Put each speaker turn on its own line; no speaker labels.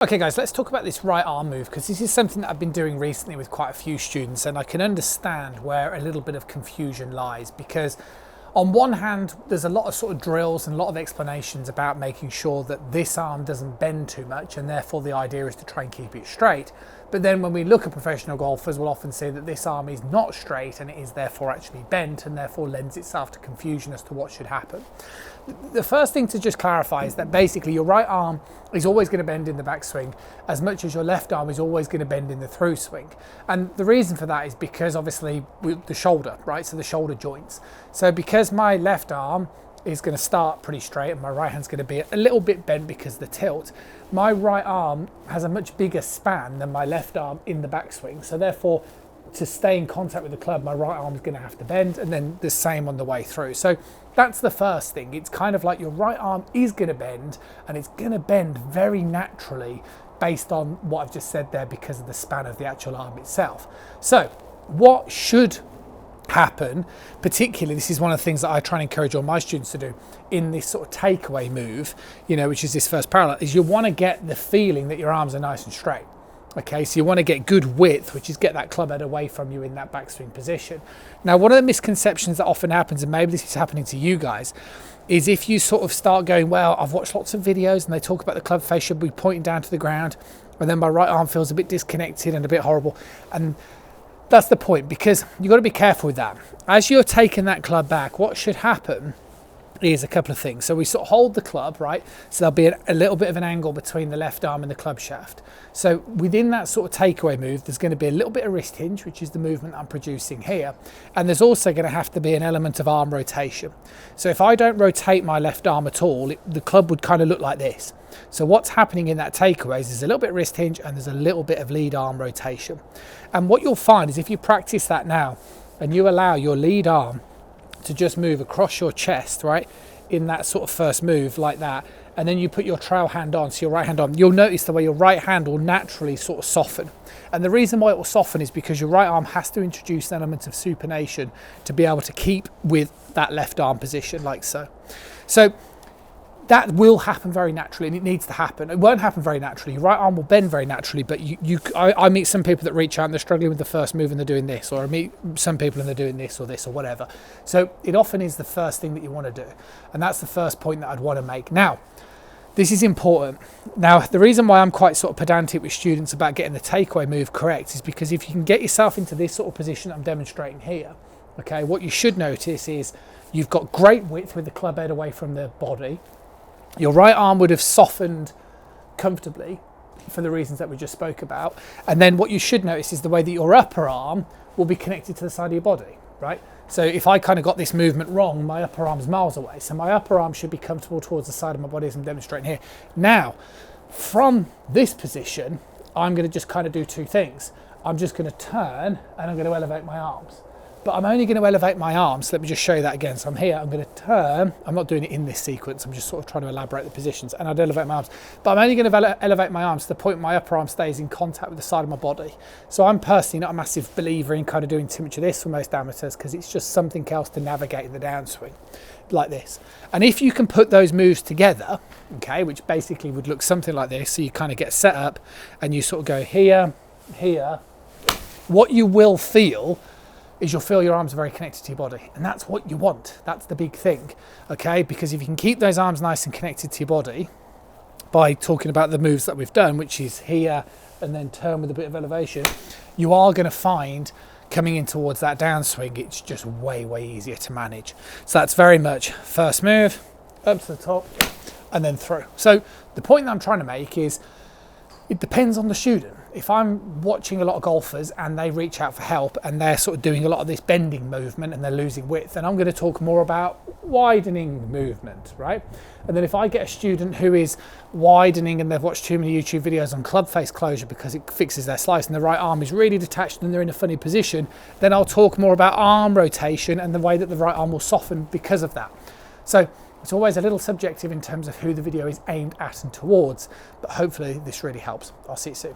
Okay guys, let's talk about this right arm move, because this is something that I've been doing recently with quite a few students, and I can understand where a little bit of confusion lies, because on one hand there's a lot of sort of drills and a lot of explanations about making sure that this arm doesn't bend too much, and therefore the idea is to try and keep it straight. But then when we look at professional golfers, we'll often see that this arm is not straight and it is therefore actually bent, and therefore lends itself to confusion as to what should happen. The first thing to just clarify is that basically your right arm is always going to bend in the backswing as much as your left arm is always going to bend in the through swing. And the reason for that is because obviously the shoulder, right? So the shoulder joints. So because my left arm is going to start pretty straight and my right hand's going to be a little bit bent because of the tilt, my right arm has a much bigger span than my left arm in the backswing. So therefore, to stay in contact with the club, my right arm is going to have to bend, and then the same on the way through. So that's the first thing. It's kind of like your right arm is going to bend, and it's going to bend very naturally based on what I've just said there because of the span of the actual arm itself. So what should happen, particularly, this is one of the things that I try and encourage all my students to do in this sort of takeaway move, which is this first parallel, is you want to get the feeling that your arms are nice and straight. Okay, so you want to get good width, which is get that club head away from you in that backswing position. Now, one of the misconceptions that often happens, and maybe this is happening to you guys, is if you sort of start going, well, I've watched lots of videos and they talk about the club face should be pointing down to the ground, and then my right arm feels a bit disconnected and a bit horrible. And that's the point, because you've got to be careful with that. As you're taking that club back, what should happen is a couple of things. So we sort of hold the club, right? So there'll be a little bit of an angle between the left arm and the club shaft. So within that sort of takeaway move, there's going to be a little bit of wrist hinge, which is the movement I'm producing here. And there's also going to have to be an element of arm rotation. So if I don't rotate my left arm at all, the club would kind of look like this. So what's happening in that takeaway is there's a little bit of wrist hinge and there's a little bit of lead arm rotation. And what you'll find is if you practice that now and you allow your lead arm to just move across your chest, right, in that sort of first move like that, and then you put your trail hand on, so your right hand on, you'll notice the way your right hand will naturally sort of soften. And the reason why it will soften is because your right arm has to introduce an element of supination to be able to keep with that left arm position like so. So that will happen very naturally, and it needs to happen. It won't happen very naturally. Your right arm will bend very naturally, but I meet some people that reach out and they're struggling with the first move and they're doing this, or I meet some people and they're doing this or whatever. So it often is the first thing that you want to do, and that's the first point that I'd want to make. Now, this is important. Now, the reason why I'm quite sort of pedantic with students about getting the takeaway move correct is because if you can get yourself into this sort of position I'm demonstrating here, okay, what you should notice is you've got great width with the club head away from the body. Your right arm would have softened comfortably for the reasons that we just spoke about. And then what you should notice is the way that your upper arm will be connected to the side of your body, right? So if I kind of got this movement wrong, my upper arm's miles away. So my upper arm should be comfortable towards the side of my body as I'm demonstrating here. Now, from this position, I'm going to just kind of do two things. I'm just going to turn and I'm going to elevate my arms. But I'm only going to elevate my arms. So let me just show you that again. So I'm here, I'm going to turn. I'm not doing it in this sequence. I'm just sort of trying to elaborate the positions, and I'd elevate my arms. But I'm only going to elevate my arms to the point my upper arm stays in contact with the side of my body. So I'm personally not a massive believer in kind of doing too much of this for most amateurs, because it's just something else to navigate the downswing like this. And if you can put those moves together, okay, which basically would look something like this. So you kind of get set up and you sort of go here, here. What you will feel is you'll feel your arms are very connected to your body. And that's what you want. That's the big thing, okay? Because if you can keep those arms nice and connected to your body by talking about the moves that we've done, which is here and then turn with a bit of elevation, you are going to find coming in towards that downswing, it's just way, way easier to manage. So that's very much first move, up to the top, and then through. So the point that I'm trying to make is it depends on the student. If I'm watching a lot of golfers and they reach out for help and they're sort of doing a lot of this bending movement and they're losing width, then I'm going to talk more about widening movement, right? And then if I get a student who is widening and they've watched too many YouTube videos on club face closure because it fixes their slice and the right arm is really detached and they're in a funny position, then I'll talk more about arm rotation and the way that the right arm will soften because of that. So it's always a little subjective in terms of who the video is aimed at and towards, but hopefully this really helps. I'll see you soon.